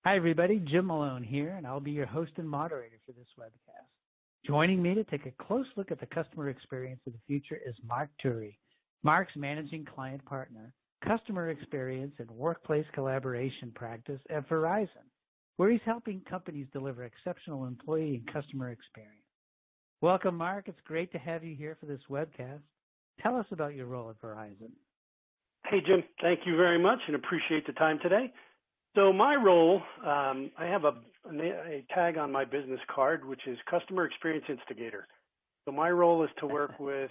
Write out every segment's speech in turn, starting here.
Hi, everybody. Jim Malone here, and I'll be your host and moderator for this webcast. Joining me to take a close look at the customer experience of the future is Mark Turi. Mark's managing client partner, customer experience, and workplace collaboration practice at Verizon, where he's helping companies deliver exceptional employee and customer experience. Welcome, Mark. It's great to have you here for this webcast. Tell us about your role at Verizon. Hey, Jim. Thank you very much and appreciate the time today. So my role, I have a tag on my business card, which is Customer Experience Instigator. So my role is to work with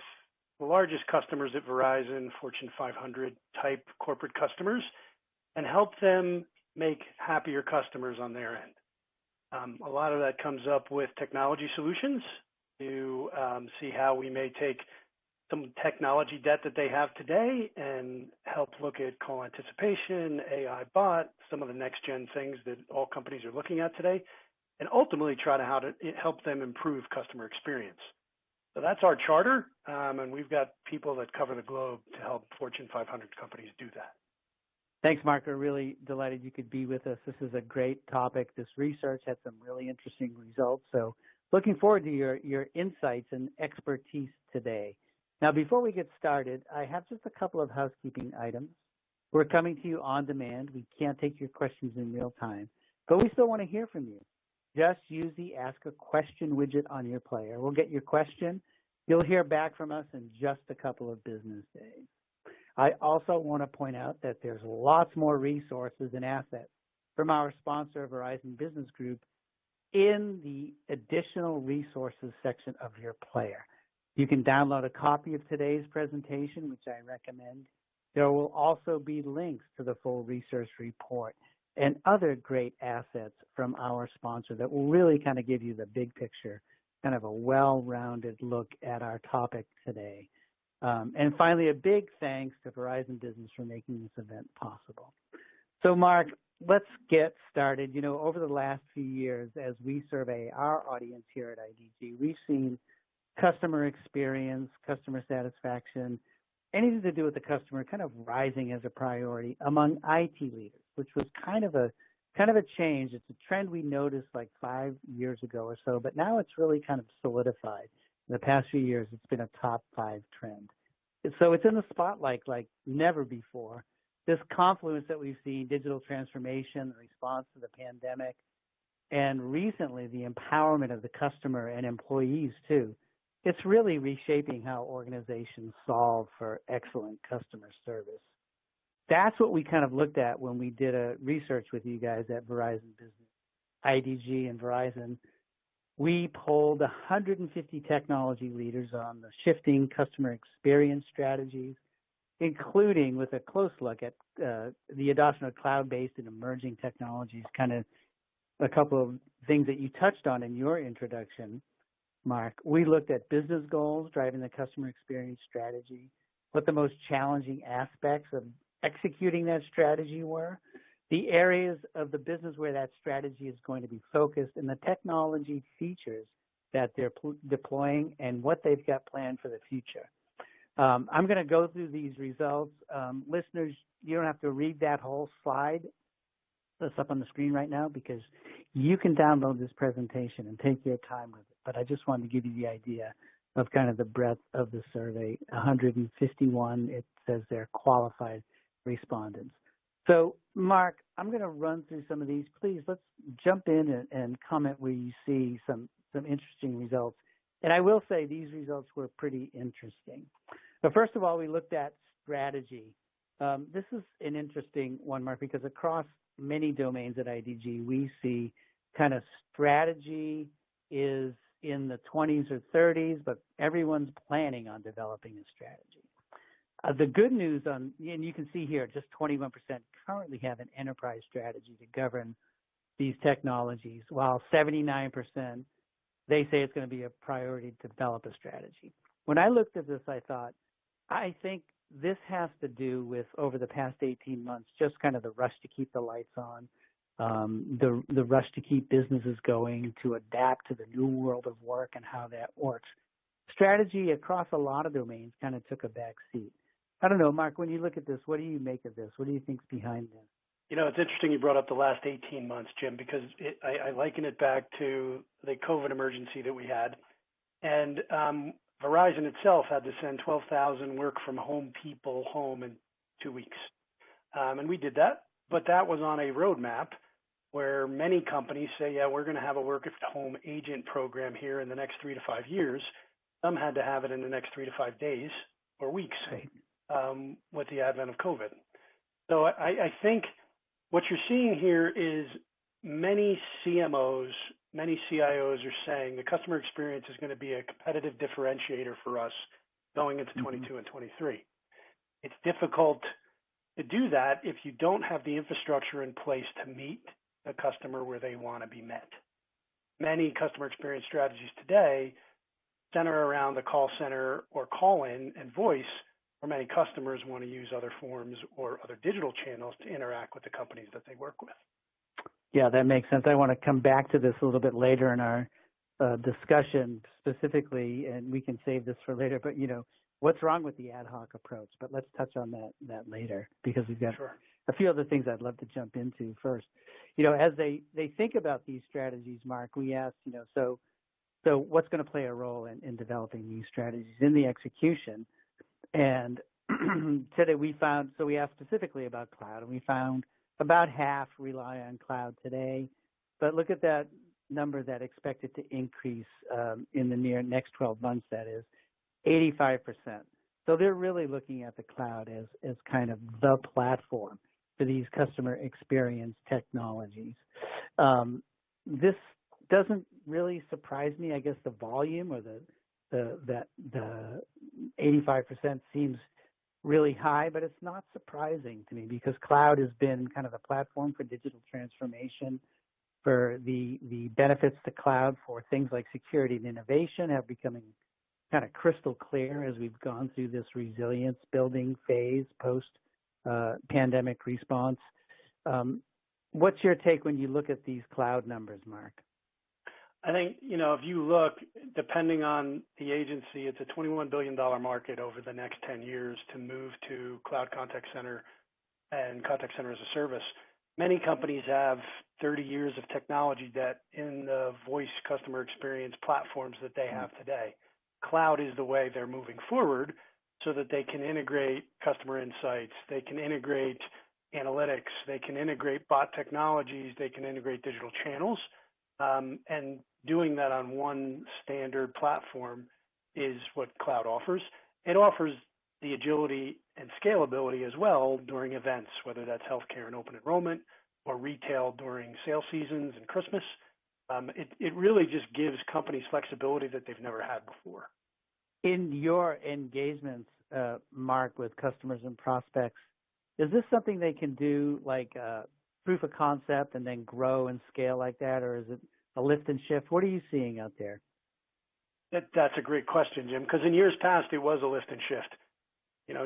the largest customers at Verizon, Fortune 500 type corporate customers, and help them make happier customers on their end. A lot of that comes up with technology solutions to see how we may take some technology debt that they have today and help look at call anticipation, AI bot, some of the next gen things that all companies are looking at today, and ultimately try to how to help them improve customer experience. So that's our charter, and we've got people that cover the globe to help Fortune 500 companies do that. Thanks, Mark. We're really delighted you could be with us. This is a great topic. This research had some really interesting results. So looking forward to your insights and expertise today. Now, before we get started, I have just a couple of housekeeping items. We're coming to you on demand. We can't take your questions in real time, but we still want to hear from you. Just use the Ask a Question widget on your player. We'll get your question. You'll hear back from us in just a couple of business days. I also want to point out that there's lots more resources and assets from our sponsor, Verizon Business Group, in the additional resources section of your player. You can download a copy of today's presentation, which I recommend. There will also be links to the full research report and other great assets from our sponsor that will really kind of give you the big picture, kind of a well-rounded look at our topic today. And finally, a big thanks to Verizon Business for making this event possible. So, Mark, let's get started. You know, over the last few years, as we survey our audience here at IDG, we've seen customer experience, customer satisfaction, anything to do with the customer kind of rising as a priority among IT leaders, which was kind of a change. It's a trend we noticed like 5 years ago or so, but now it's really kind of solidified. In the past few years, it's been a top 5 trend. So it's in the spotlight like never before. This confluence that we've seen, digital transformation, the response to the pandemic, and recently the empowerment of the customer and employees too. It's really reshaping how organizations solve for excellent customer service. That's what we kind of looked at when we did a research with you guys at Verizon Business, IDG and Verizon. We polled 150 technology leaders on the shifting customer experience strategies, including with a close look at the adoption of cloud-based and emerging technologies, kind of a couple of things that you touched on in your introduction, Mark. We looked at business goals driving the customer experience strategy, what the most challenging aspects of executing that strategy were, the areas of the business where that strategy is going to be focused, and the technology features that they're deploying and what they've got planned for the future. I'm going to go through these results. Listeners, you don't have to read that whole slide that's up on the screen right now because you can download this presentation and take your time with it. But I just wanted to give you the idea of kind of the breadth of the survey. 151, it says they're qualified respondents. So, Mark, I'm going to run through some of these. Please, let's jump in and comment where you see some interesting results. And I will say these results were pretty interesting. But first of all, we looked at strategy. This is an interesting one, Mark, because across many domains at IDG, we see kind of strategy is in the 20s or 30s, but everyone's planning on developing a strategy. The good news and you can see here, just 21% currently have an enterprise strategy to govern these technologies, while 79%, they say it's going to be a priority to develop a strategy. When I looked at this, I thought, I think this has to do with, over the past 18 months, just kind of the rush to keep the lights on, the rush to keep businesses going, to adapt to the new world of work and how that works. Strategy across a lot of domains kind of took a back seat. I don't know, Mark, when you look at this, what do you make of this? What do you think's behind this? It's interesting you brought up the last 18 months, Jim, because I liken it back to the COVID emergency that we had. And Verizon itself had to send 12,000 work from home people home in 2 weeks. And we did that, but that was on a roadmap where many companies say, yeah, we're going to have a work at home agent program here in the next 3 to 5 years. Some had to have it in the next 3 to 5 days or weeks with the advent of COVID. So I think what you're seeing here is many CMOs, many CIOs are saying the customer experience is going to be a competitive differentiator for us going into 22 and 23. It's difficult to do that if you don't have the infrastructure in place to meet the customer where they want to be met. Many customer experience strategies today center around the call center or call-in and voice, where many customers want to use other forms or other digital channels to interact with the companies that they work with. Yeah, that makes sense. I want to come back to this a little bit later in our discussion specifically, and we can save this for later. But, what's wrong with the ad hoc approach? But let's touch on that later, because we've got a few other things I'd love to jump into first. As they think about these strategies, Mark, we asked, so what's going to play a role in developing these strategies in the execution? And today we asked specifically about cloud, and we found about half rely on cloud today. But look at that number that expected to increase in the next 12 months, that is 85%. So they're really looking at the cloud as kind of the platform for these customer experience technologies. This doesn't really surprise me. I guess the volume or the 85% seems really high, but it's not surprising to me, because cloud has been kind of the platform for digital transformation. For the benefits to cloud for things like security and innovation have becoming kind of crystal clear as we've gone through this resilience building phase post pandemic response. What's your take when you look at these cloud numbers, Mark? I think, if you look, depending on the agency, it's a $21 billion market over the next 10 years to move to cloud contact center and contact center as a service. Many companies have 30 years of technology debt in the voice customer experience platforms that they have today. Cloud is the way they're moving forward so that they can integrate customer insights, they can integrate analytics, they can integrate bot technologies, they can integrate digital channels. And doing that on one standard platform is what cloud offers. It offers the agility and scalability as well during events, whether that's healthcare and open enrollment or retail during sale seasons and Christmas. It really just gives companies flexibility that they've never had before. In your engagements, Mark, with customers and prospects, is this something they can do like proof of concept and then grow and scale like that, or is it a lift and shift? What are you seeing out there? That's a great question, Jim, because in years past, it was a lift and shift.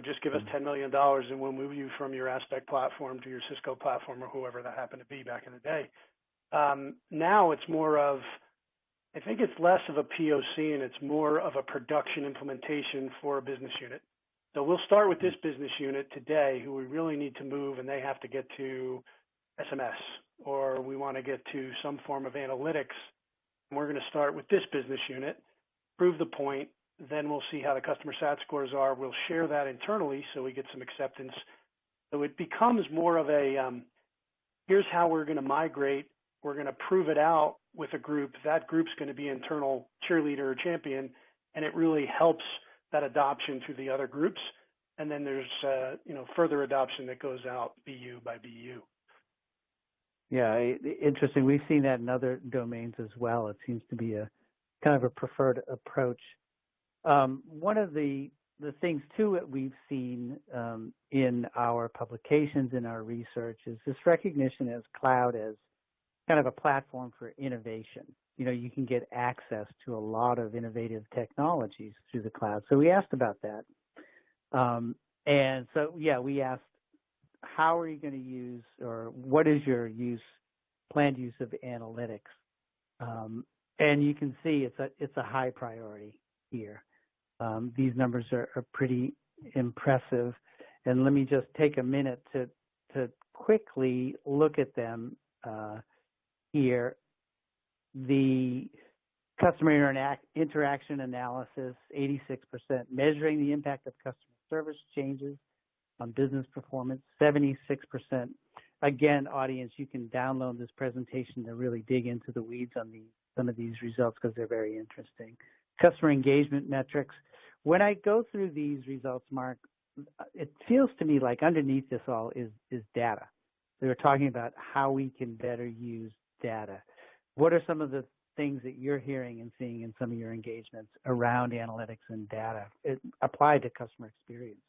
Just give us $10 million and we'll move you from your Aspect platform to your Cisco platform or whoever that happened to be back in the day. Now it's more of, I think it's less of a POC and it's more of a production implementation for a business unit. So we'll start with this business unit today who we really need to move, and they have to get to SMS, or we want to get to some form of analytics. And we're going to start with this business unit, prove the point, then we'll see how the customer sat scores are. We'll share that internally so we get some acceptance. So it becomes more of a, here's how we're going to migrate. We're going to prove it out with a group. That group's going to be internal cheerleader or champion, and it really helps that adoption to the other groups. And then there's, further adoption that goes out BU by BU. Yeah, interesting. We've seen that in other domains as well. It seems to be a kind of a preferred approach. One of the things, too, that we've seen in our publications, in our research, is this recognition as cloud as kind of a platform for innovation. You can get access to a lot of innovative technologies through the cloud. So we asked about that. And so, we asked, how are you going to use, or what is your planned use of analytics? And you can see it's a high priority here. These numbers are pretty impressive. And let me just take a minute to quickly look at them here. The customer interaction analysis, 86%, measuring the impact of customer service changes on business performance, 76%. Again, audience, you can download this presentation to really dig into the weeds on some of these results because they're very interesting. Customer engagement metrics. When I go through these results, Mark, it feels to me like underneath this all is data. They were talking about how we can better use data. What are some of the things that you're hearing and seeing in some of your engagements around analytics and data applied to customer experience?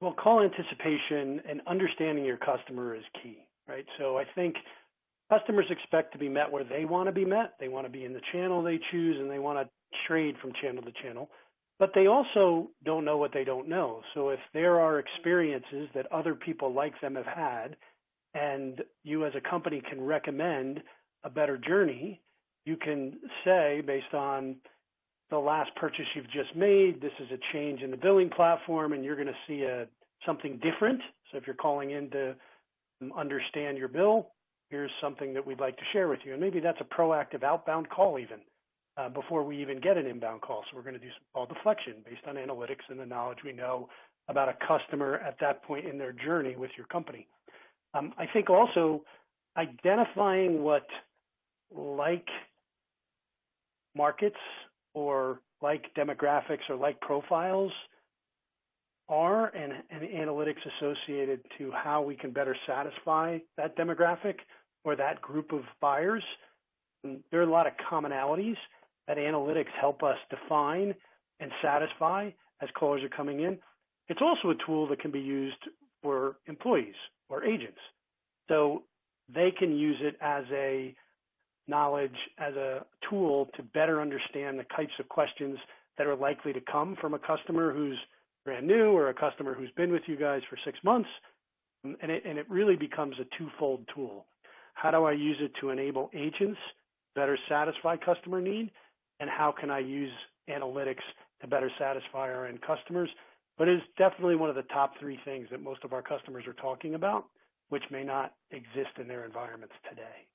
Well, call anticipation and understanding your customer is key, right? So I think customers expect to be met where they want to be met. They want to be in the channel they choose, and they want to trade from channel to channel. But they also don't know what they don't know. So if there are experiences that other people like them have had, and you as a company can recommend a better journey, you can say, based on the last purchase you've just made, this is a change in the billing platform, and you're going to see something different. So if you're calling in to understand your bill, here's something that we'd like to share with you. And maybe that's a proactive outbound call even before we even get an inbound call. So we're going to do some call deflection based on analytics and the knowledge we know about a customer at that point in their journey with your company. I think also identifying what like markets or like demographics or like profiles are and analytics associated to how we can better satisfy that demographic or that group of buyers. And there are a lot of commonalities that analytics help us define and satisfy as callers are coming in. It's also a tool that can be used for employees or agents. So they can use it as a knowledge, as a tool to better understand the types of questions that are likely to come from a customer who's brand new or a customer who's been with you guys for 6 months. And it really becomes a twofold tool. How do I use it to enable agents better satisfy customer need? And how can I use analytics to better satisfy our end customers? But it's definitely one of the top 3 things that most of our customers are talking about, which may not exist in their environments today.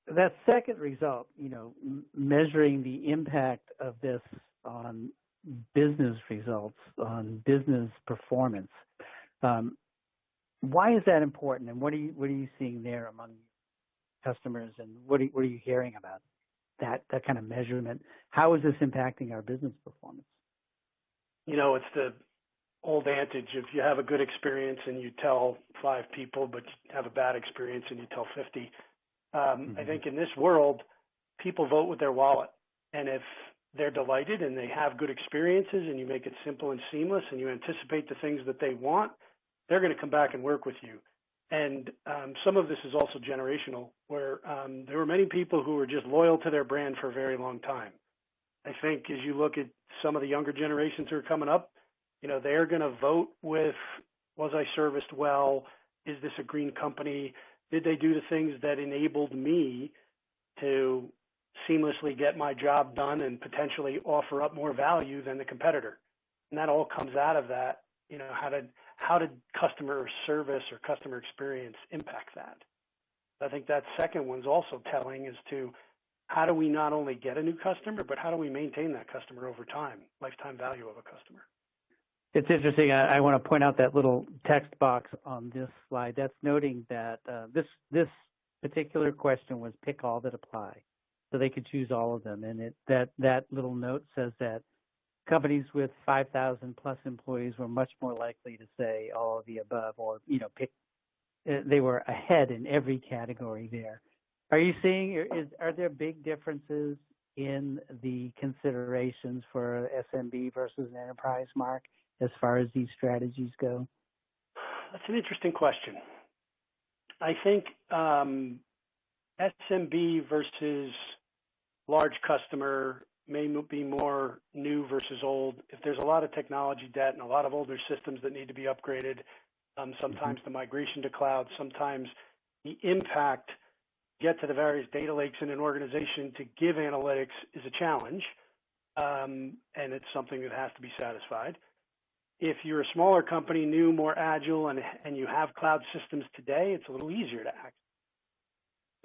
That second result, measuring the impact of this on business results, on business performance. Why is that important, and what are you seeing there among customers, and what are you hearing about that kind of measurement? How is this impacting our business performance? It's the old adage: if you have a good experience and you tell 5 people, but you have a bad experience and you tell 50. I think in this world, people vote with their wallet. And if they're delighted and they have good experiences and you make it simple and seamless and you anticipate the things that they want, they're going to come back and work with you. And some of this is also generational, where there were many people who were just loyal to their brand for a very long time. I think as you look at some of the younger generations who are coming up, they're going to vote with, was I serviced well? Is this a green company? Did they do the things that enabled me to seamlessly get my job done and potentially offer up more value than the competitor? And that all comes out of that. How did customer service or customer experience impact that? I think that second one's also telling as to how do we not only get a new customer, but how do we maintain that customer over time, lifetime value of a customer? It's interesting. I want to point out that little text box on this slide. That's noting that this particular question was pick all that apply, so they could choose all of them. And that little note says that companies with 5,000 plus employees were much more likely to say all of the above, or pick. They were ahead in every category there. Are you seeing? Are there big differences in the considerations for SMB versus an enterprise, Mark, as far as these strategies go? That's an interesting question. I think SMB versus large customer may be more new versus old. If there's a lot of technology debt and a lot of older systems that need to be upgraded, sometimes the migration to cloud, sometimes the impact get to the various data lakes in an organization to give analytics is a challenge, and it's something that has to be satisfied. if you're a smaller company, new, more agile, and you have cloud systems today, it's a little easier to access.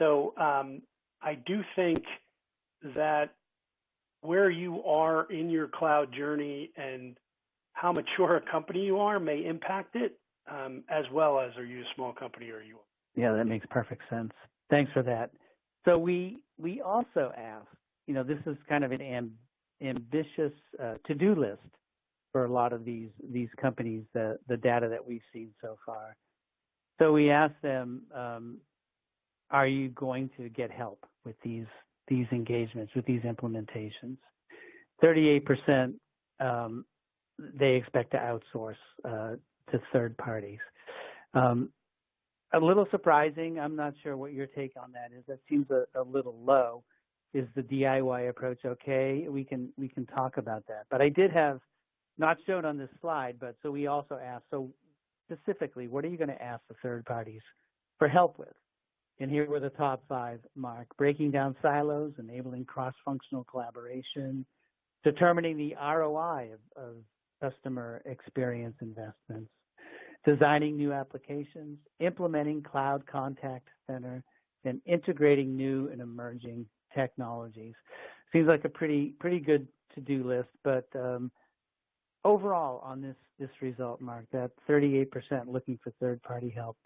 So I do think that where you are in your cloud journey and how mature a company you are may impact it, as well as are you a small company or you? Yeah, that makes perfect sense. Thanks for that. So we also asked, this is kind of an ambitious to-do list for a lot of these companies, the data that we've seen so far. So we asked them, are you going to get help with these engagements, with these implementations? 38% they expect to outsource to third parties. A little surprising. I'm not sure what your take on that is. That seems a little low. Is the DIY approach okay? We can talk about that. But I did have, not shown on this slide, but so we also asked, so specifically, what are you going to ask the third parties for help with? And here were the top 5, Mark: breaking down silos, enabling cross-functional collaboration, determining the ROI of customer experience investments, designing new applications, implementing cloud contact center, and integrating new and emerging technologies. Seems like a pretty good to-do list, but overall on this result, Mark, that 38% looking for third-party help,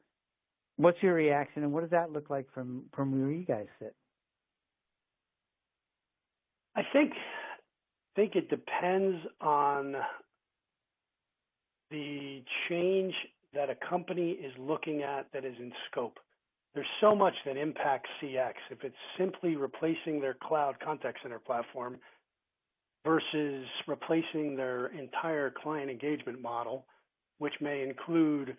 what's your reaction, and what does that look like from where you guys sit? I think it depends on the change that a company is looking at that is in scope. There's so much that impacts CX. If it's simply replacing their cloud contact center platform versus replacing their entire client engagement model, which may include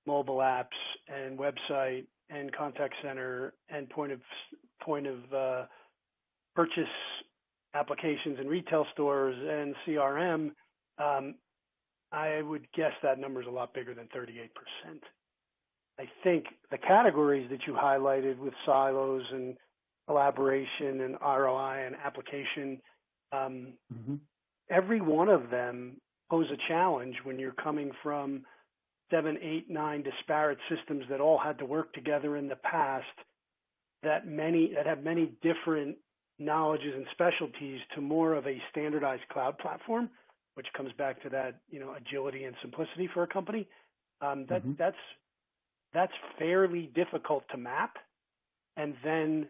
mobile apps and website and contact center and point of purchase applications in retail stores and CRM, I would guess that number is a lot bigger than 38%. I think the categories that you highlighted with silos and collaboration and ROI and application, every one of them pose a challenge when you're coming from 7, 8, 9 disparate systems that all had to work together in the past, that have many different knowledges and specialties, to more of a standardized cloud platform, which comes back to that, agility and simplicity for a company. That's fairly difficult to map, and then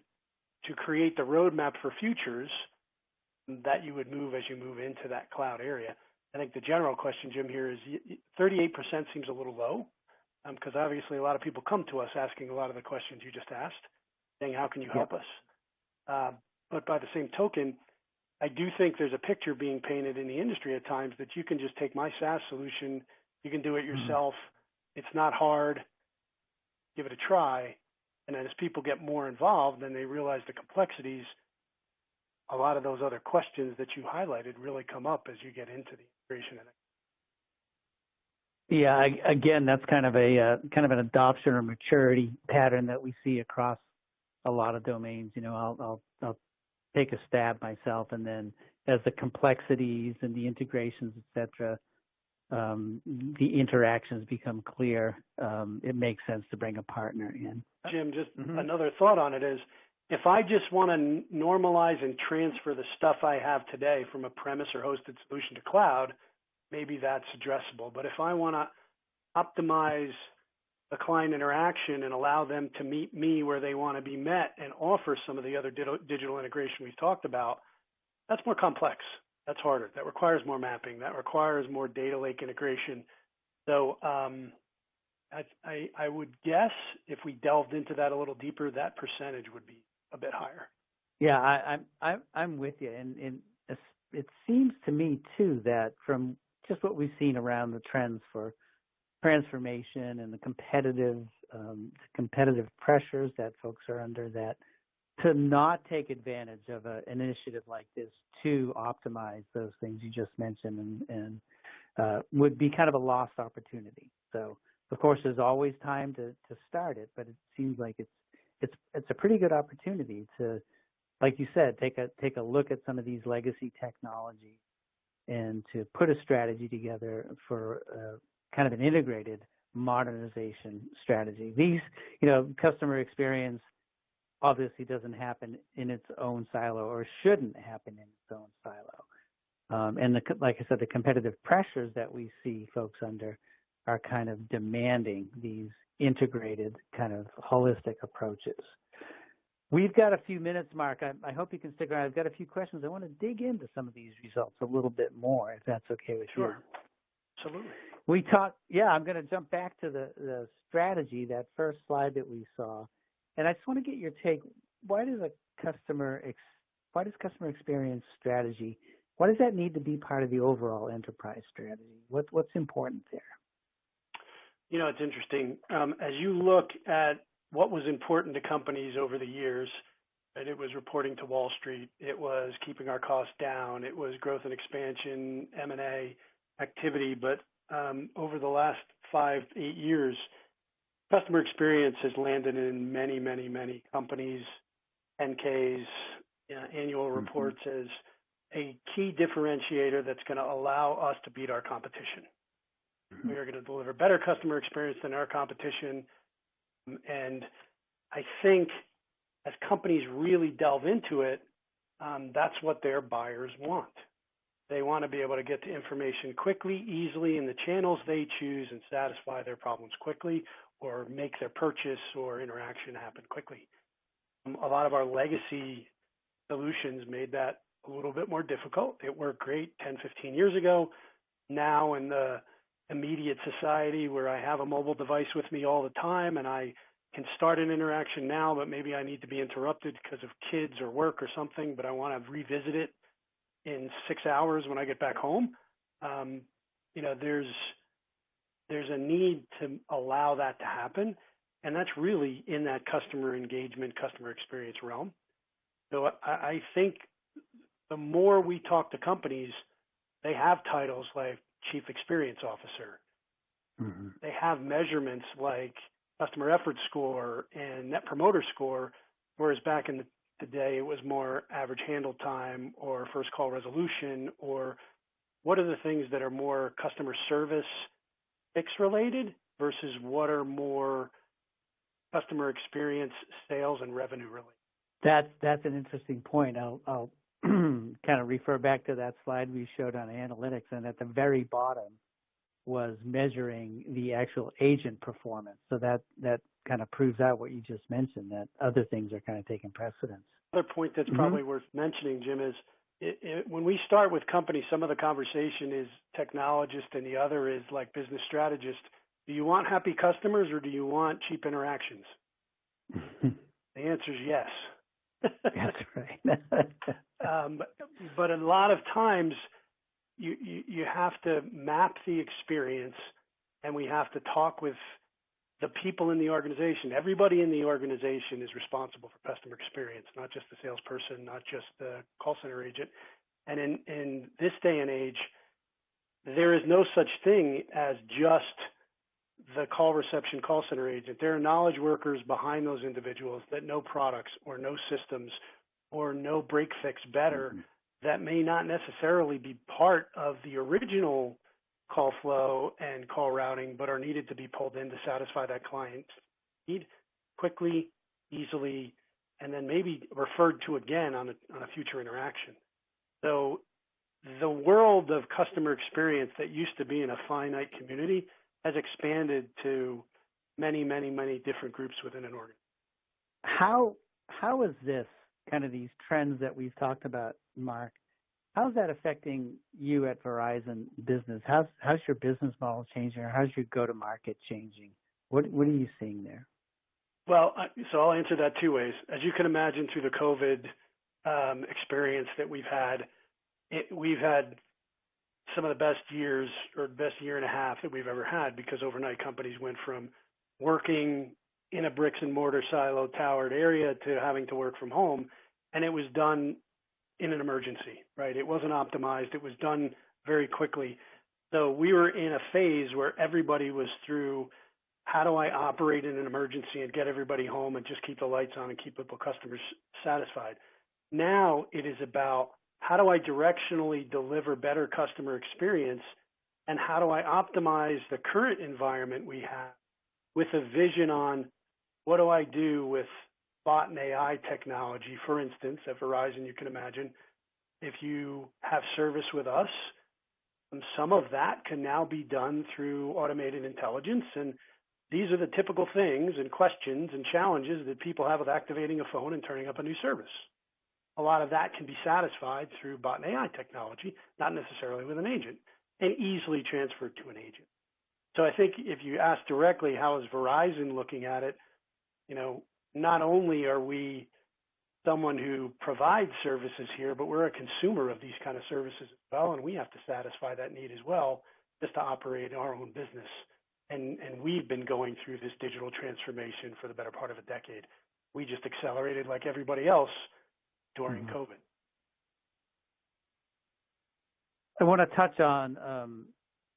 to create the roadmap for futures that you would move as you move into that cloud area. I think the general question, Jim, here is 38% seems a little low, because obviously a lot of people come to us asking a lot of the questions you just asked, saying, how can you help us? But by the same token, I do think there's a picture being painted in the industry at times that you can just take my SaaS solution, you can do it yourself, it's not hard, give it a try. And then as people get more involved and they realize the complexities, a lot of those other questions that you highlighted really come up as you get into the integration. Yeah, again, that's kind of an adoption or maturity pattern that we see across a lot of domains. I'll take a stab myself, and then as the complexities and the integrations, et cetera, the interactions become clear, it makes sense to bring a partner in. Jim, just another thought on it is, if I just want to normalize and transfer the stuff I have today from a premise or hosted solution to cloud, maybe that's addressable. But if I want to optimize the client interaction and allow them to meet me where they want to be met and offer some of the other digital integration we've talked about, that's more complex. That's harder. That requires more mapping. That requires more data lake integration. So I would guess if we delved into that a little deeper, that percentage would be a bit higher. Yeah, I'm with you, and it seems to me too that from just what we've seen around the trends for transformation and the competitive pressures that folks are under, that to not take advantage of an initiative like this to optimize those things you just mentioned and would be kind of a lost opportunity. So of course there's always time to start it, but it seems like it's a pretty good opportunity to, like you said, take a look at some of these legacy technologies and to put a strategy together for kind of an integrated modernization strategy. These, customer experience obviously doesn't happen in its own silo or shouldn't happen in its own silo. And like I said, the competitive pressures that we see folks under are kind of demanding these integrated kind of holistic approaches. We've got a few minutes, Mark. I hope you can stick around. I've got a few questions. I want to dig into some of these results a little bit more, if that's okay with you. Sure. Absolutely. I'm going to jump back to the strategy, that first slide that we saw. And I just want to get your take. Why does customer experience strategy, why does that need to be part of the overall enterprise strategy? What's important there? It's interesting. As you look at what was important to companies over the years, and it was reporting to Wall Street, it was keeping our costs down, it was growth and expansion, M&A activity. But over the last 5-8 years, customer experience has landed in many, many, many companies, NKs, annual reports as a key differentiator that's going to allow us to beat our competition. We are going to deliver better customer experience than our competition. And I think as companies really delve into it, that's what their buyers want. They want to be able to get to information quickly, easily, in the channels they choose and satisfy their problems quickly, or make their purchase or interaction happen quickly. A lot of our legacy solutions made that a little bit more difficult. It worked great 10, 15 years ago. Now in the immediate society where I have a mobile device with me all the time and I can start an interaction now, but maybe I need to be interrupted because of kids or work or something, but I want to revisit it in 6 hours when I get back home. There's a need to allow that to happen, and that's really in that customer engagement, customer experience realm. So I think the more we talk to companies, they have titles like Chief Experience Officer. They have measurements like Customer Effort Score and Net Promoter Score, whereas back in the day it was more average handle time or first call resolution, or what are the things that are more customer service fix related versus what are more customer experience, sales, and revenue related. That's an interesting point. I'll kind of refer back to that slide we showed on analytics, and at the very bottom was measuring the actual agent performance. So that kind of proves out what you just mentioned, that other things are kind of taking precedence. Another point that's probably worth mentioning, Jim, is when we start with companies, some of the conversation is technologist and the other is like business strategist. Do you want happy customers or do you want cheap interactions? The answer is yes. That's right. But a lot of times you have to map the experience, and we have to talk with the people in the organization. Everybody in the organization is responsible for customer experience, not just the salesperson, not just the call center agent. And in this day and age, there is no such thing as just the call reception call center agent. There are knowledge workers behind those individuals that know products or know systems or know break fix better that may not necessarily be part of the original call flow and call routing, but are needed to be pulled in to satisfy that client's need quickly, easily, and then maybe referred to again on a future interaction. So the world of customer experience that used to be in a finite community has expanded to many, many, many different groups within an organization. How is this kind of these trends that we've talked about, Mark? How's that affecting you at Verizon Business? How's your business model changing, or how's your go-to-market changing? What are you seeing there? Well, so I'll answer that two ways. As you can imagine, through the COVID experience that we've had some of the best years, or best year and a half that we've ever had, because overnight companies went from working in a bricks and mortar silo towered area to having to work from home, and it was done in an emergency, right? It wasn't optimized. It was done very quickly. So we were in a phase where everybody was through, how do I operate in an emergency and get everybody home and just keep the lights on and keep people customers satisfied? Now it is about, how do I directionally deliver better customer experience, and how do I optimize the current environment we have with a vision on what do I do with bot and AI technology. For instance, at Verizon, you can imagine if you have service with us, some of that can now be done through automated intelligence. And these are the typical things and questions and challenges that people have with activating a phone and turning up a new service. A lot of that can be satisfied through bot and AI technology, not necessarily with an agent, and easily transferred to an agent. So I think if you ask directly, how is Verizon looking at it, not only are we someone who provides services here, but we're a consumer of these kind of services as well, and we have to satisfy that need as well just to operate our own business. And we've been going through this digital transformation for the better part of a decade. We just accelerated like everybody else during COVID. I want to touch on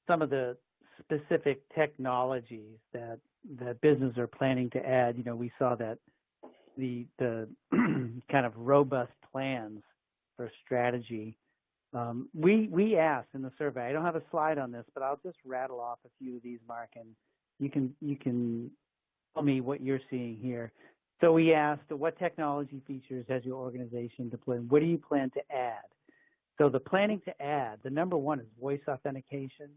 some of the specific technologies that businesses are planning to add. We saw that the kind of robust plans for strategy. We asked in the survey. I don't have a slide on this, but I'll just rattle off a few of these, Mark, and you can tell me what you're seeing here. So we asked, what technology features has your organization deployed? What do you plan to add? So the planning to add, the number one is voice authentication,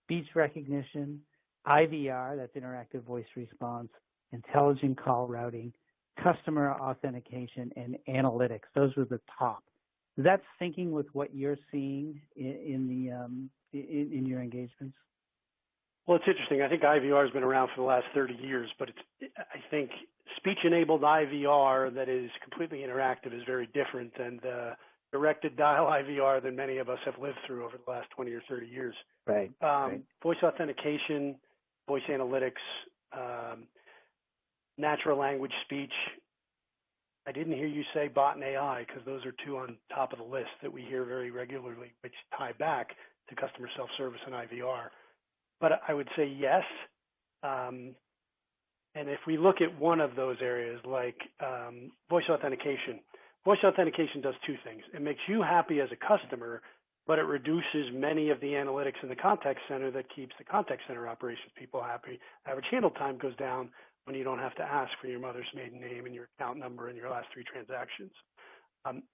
speech recognition, IVR, that's interactive voice response, intelligent call routing, customer authentication, and analytics. Those were the top. Is that syncing with what you're seeing in your engagements? Well, it's interesting. I think IVR has been around for the last 30 years, but I think speech-enabled IVR that is completely interactive is very different than the directed dial IVR that many of us have lived through over the last 20 or 30 years. Right. Voice authentication, voice analytics, natural language speech. I didn't hear you say bot and AI because those are two on top of the list that we hear very regularly, which tie back to customer self-service and IVR. But I would say yes. And if we look at one of those areas like voice authentication does two things. It makes you happy as a customer, but it reduces many of the analytics in the contact center that keeps the contact center operations people happy. Average handle time goes down when you don't have to ask for your mother's maiden name and your account number and your last three transactions.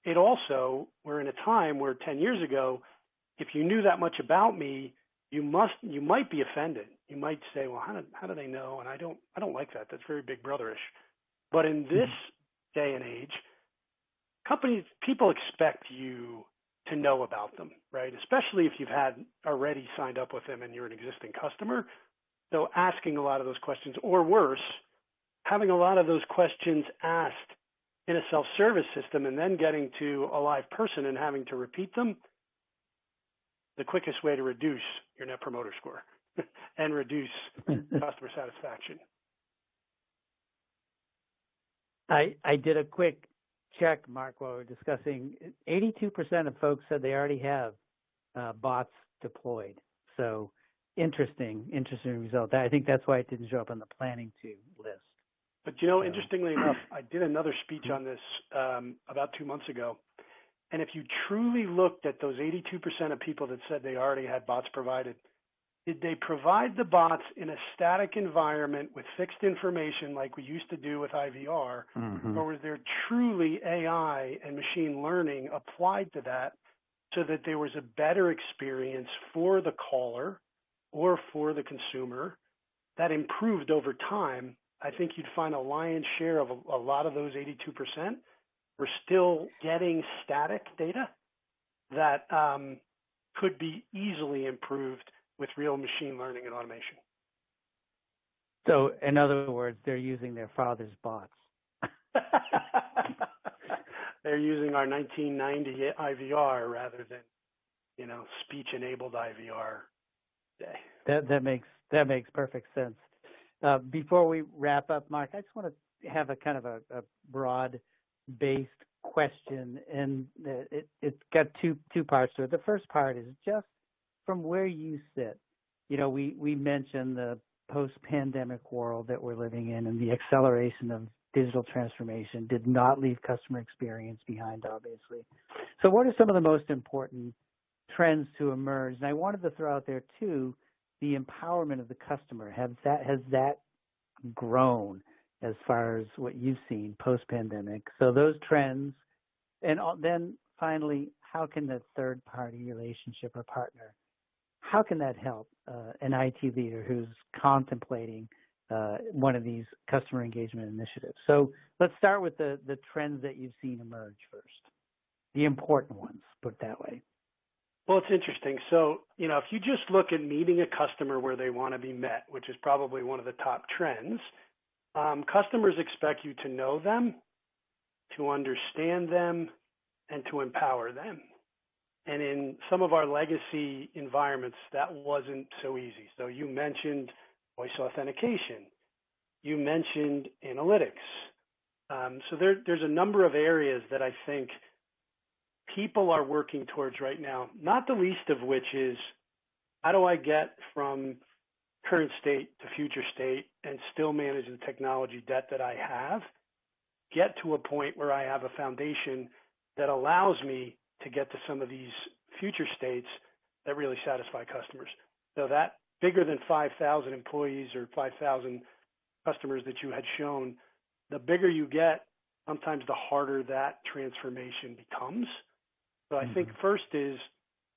It also, we're in a time where 10 years ago, if you knew that much about me, you might be offended. You might say, well, how do they know? And I don't like that. That's very big brotherish. But in this day and age, people expect you to know about them, right? Especially if you've had already signed up with them and you're an existing customer. So asking a lot of those questions, or worse, having a lot of those questions asked in a self-service system and then getting to a live person and having to repeat them, the quickest way to reduce your net promoter score and reduce customer satisfaction. I did a quick check, Mark, while we were discussing. 82% of folks said they already have bots deployed. So interesting result. I think that's why it didn't show up on the planning to list. But interestingly enough, I did another speech on this about 2 months ago. And if you truly looked at those 82% of people that said they already had bots provided, did they provide the bots in a static environment with fixed information like we used to do with IVR, or was there truly AI and machine learning applied to that so that there was a better experience for the caller or for the consumer that improved over time? I think you'd find a lion's share of a lot of those 82% were still getting static data that could be easily improved with real machine learning and automation. So, in other words, they're using their father's bots. They're using our 1990 IVR rather than, speech-enabled IVR today. That makes perfect sense. Before we wrap up, Mark, I just want to have a kind of a broad-based question, and it's got two parts to it. The first part is just from where you sit. We mentioned the post-pandemic world that we're living in, and the acceleration of digital transformation did not leave customer experience behind, obviously. So what are some of the most important trends to emerge? And I wanted to throw out there too, the empowerment of the customer. Has that grown as far as what you've seen post-pandemic? So those trends, and then finally, how can the third-party relationship or partner, how can that help an IT leader who's contemplating one of these customer engagement initiatives? So let's start with the trends that you've seen emerge first, the important ones, put it that way. Well, it's interesting. So, if you just look at meeting a customer where they want to be met, which is probably one of the top trends, customers expect you to know them, to understand them, and to empower them. And in some of our legacy environments, that wasn't so easy. So you mentioned voice authentication. You mentioned analytics. So there's a number of areas that I think people are working towards right now, not the least of which is, how do I get from current state to future state and still manage the technology debt that I have, get to a point where I have a foundation that allows me to get to some of these future states that really satisfy customers. So that bigger than 5,000 employees or 5,000 customers that you had shown, the bigger you get, sometimes the harder that transformation becomes. So I think first is,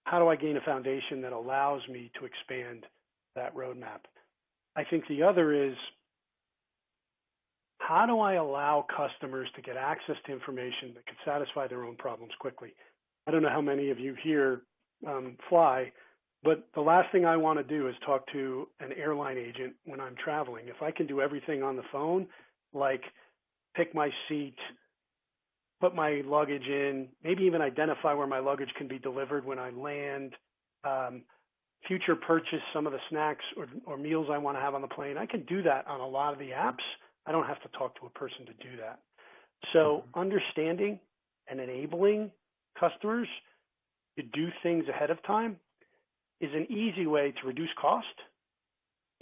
how do I gain a foundation that allows me to expand that roadmap? I think the other is, how do I allow customers to get access to information that can satisfy their own problems quickly? I don't know how many of you here fly, but the last thing I want to do is talk to an airline agent when I'm traveling. If I can do everything on the phone, like pick my seat, put my luggage in, maybe even identify where my luggage can be delivered when I land, future purchase some of the snacks or meals I want to have on the plane. I can do that on a lot of the apps. I don't have to talk to a person to do that. So understanding and enabling customers to do things ahead of time is an easy way to reduce cost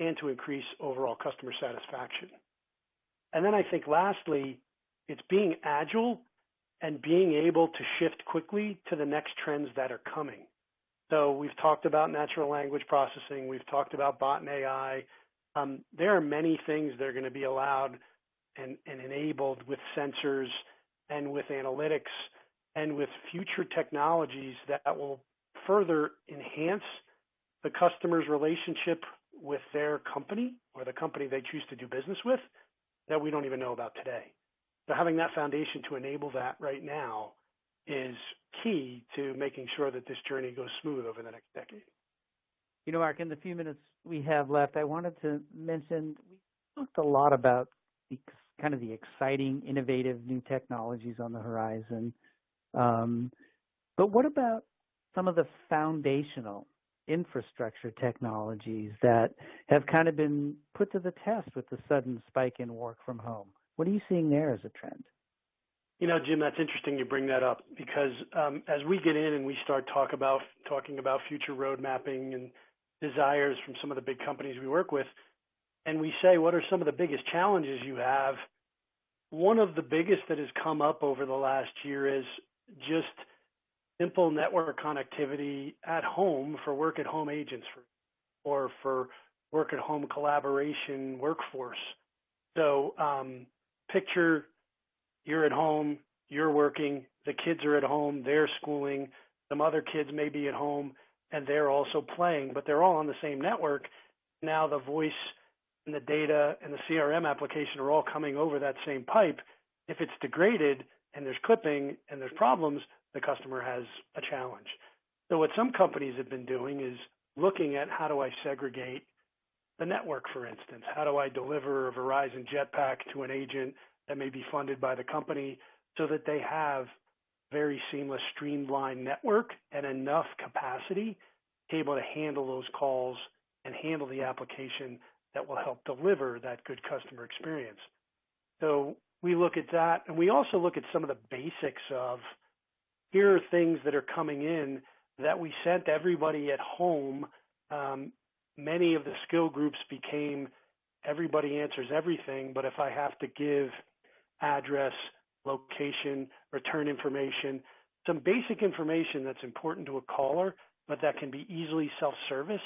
and to increase overall customer satisfaction. And then I think lastly, it's being agile and being able to shift quickly to the next trends that are coming. So we've talked about natural language processing. We've talked about bot and AI. There are many things that are going to be allowed and enabled with sensors and with analytics and with future technologies that will further enhance the customer's relationship with their company or the company they choose to do business with that we don't even know about today. So having that foundation to enable that right now is key to making sure that this journey goes smooth over the next decade. Mark, in the few minutes we have left, I wanted to mention, we talked a lot about the exciting, innovative new technologies on the horizon. But what about some of the foundational infrastructure technologies that have kind of been put to the test with the sudden spike in work from home? What are you seeing there as a trend? Jim, that's interesting you bring that up because as we get in and we start talking about future road mapping and desires from some of the big companies we work with, and we say, what are some of the biggest challenges you have? One of the biggest that has come up over the last year is just simple network connectivity at home for work-at-home agents or for work-at-home collaboration workforce. So picture you're at home, you're working, the kids are at home, they're schooling, some other kids may be at home, and they're also playing, but they're all on the same network. Now the voice and the data and the CRM application are all coming over that same pipe. If it's degraded and there's clipping and there's problems, the customer has a challenge. So what some companies have been doing is looking at, how do I segregate the network, for instance? How do I deliver a Verizon jetpack to an agent that may be funded by the company so that they have very seamless, streamlined network and enough capacity able to handle those calls and handle the application that will help deliver that good customer experience. So we look at that, and we also look at some of the basics of, here are things that are coming in that we sent everybody at home. Many of the skill groups became everybody answers everything, but if I have to give address, location, return information. some basic information that's important to a caller, but that can be easily self-service.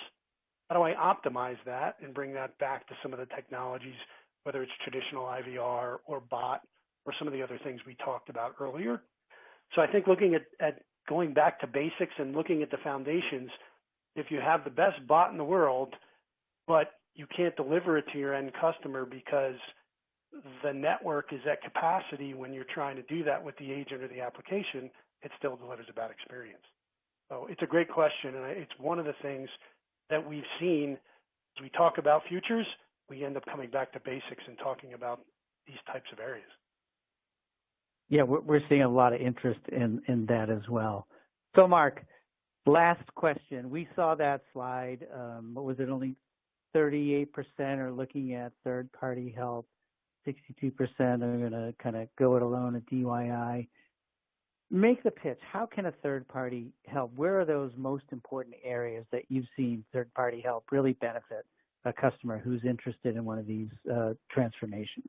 How do I optimize that and bring that back to some of the technologies, whether it's traditional IVR or bot or some of the other things we talked about earlier? So I think looking at going back to basics and looking at the foundations, if you have the best bot in the world, but you can't deliver it to your end customer because the network is at capacity when you're trying to do that with the agent or the application, it still delivers a bad experience. So it's a great question, and it's one of the things that we've seen as we talk about futures, we end up coming back to basics and talking about these types of areas. Yeah, we're seeing a lot of interest in that as well. So, Mark, last question. We saw that slide. What was it? Only 38% are looking at third-party help. 62% are going to kind of go it alone at DIY. Make the pitch. How can a third-party help? Where are those most important areas that you've seen third-party help really benefit a customer who's interested in one of these transformations?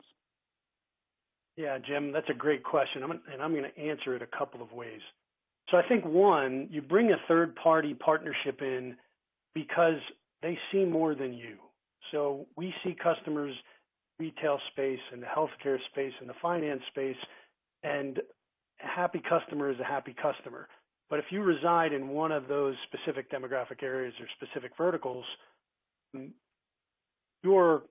Yeah, Jim, that's a great question, and I'm going to answer it a couple of ways. So I think, one, you bring a third-party partnership in because they see more than you. So we see customers, retail space and the healthcare space and the finance space, and a happy customer is a happy customer. But if you reside in one of those specific demographic areas or specific verticals, your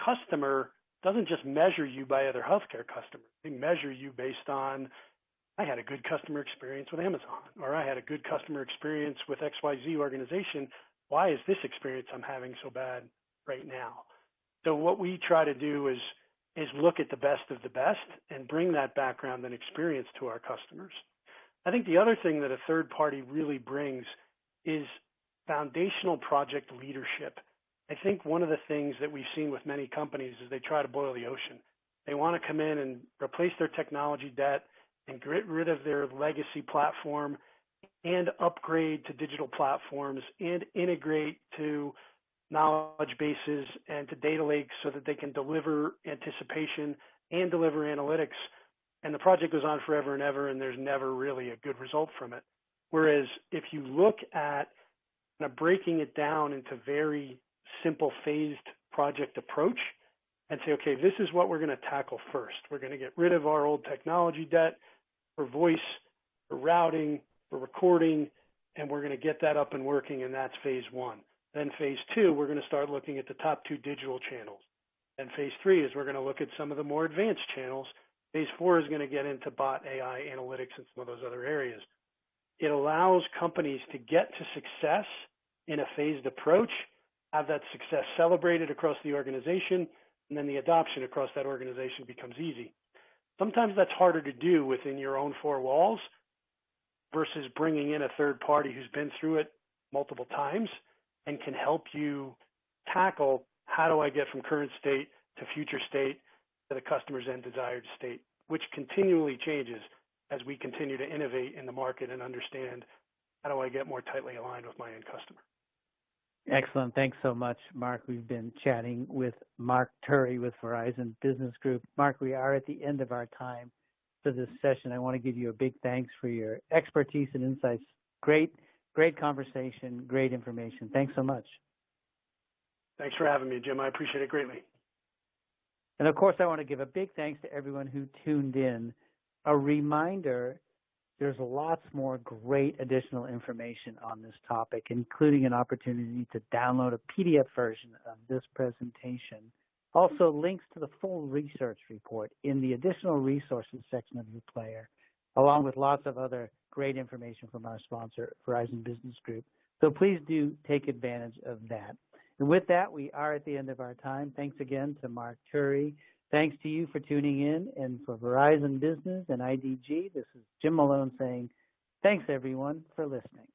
customer doesn't just measure you by other healthcare customers. They measure you based on, I had a good customer experience with Amazon, or I had a good customer experience with XYZ organization. Why is this experience I'm having so bad right now? So what we try to do is look at the best of the best and bring that background and experience to our customers. I think the other thing that a third party really brings is foundational project leadership. I think one of the things that we've seen with many companies is they try to boil the ocean. They want to come in and replace their technology debt and get rid of their legacy platform and upgrade to digital platforms and integrate to knowledge bases and to data lakes so that they can deliver anticipation and deliver analytics. And the project goes on forever and ever, and there's never really a good result from it. Whereas if you look at kind of breaking it down into very simple phased project approach and say, okay, this is what we're going to tackle first. We're going to get rid of our old technology debt for voice, for routing, for recording, and we're going to get that up and working, and that's phase one. Then phase two, we're going to start looking at the top 2 digital channels. And phase 3 is we're going to look at some of the more advanced channels. Phase 4 is going to get into bot AI analytics and some of those other areas. It allows companies to get to success in a phased approach, have that success celebrated across the organization, and then the adoption across that organization becomes easy. Sometimes that's harder to do within your own 4 walls versus bringing in a third party who's been through it multiple times and can help you tackle how do I get from current state to future state to the customer's end desired state, which continually changes as we continue to innovate in the market and understand how do I get more tightly aligned with my end customer. Excellent. Thanks so much, Mark. We've been chatting with Mark Turry with Verizon Business Group. Mark, we are at the end of our time for this session. I want to give you a big thanks for your expertise and insights. Great conversation, great information. Thanks so much. Thanks for having me, Jim. I appreciate it greatly. And of course, I want to give a big thanks to everyone who tuned in. A reminder, there's lots more great additional information on this topic, including an opportunity to download a PDF version of this presentation. Also, links to the full research report in the additional resources section of your player, along with lots of other great information from our sponsor, Verizon Business Group. So please do take advantage of that. And with that, we are at the end of our time. Thanks again to Mark Turry. Thanks to you for tuning in. And for Verizon Business and IDG, this is Jim Malone saying thanks, everyone, for listening.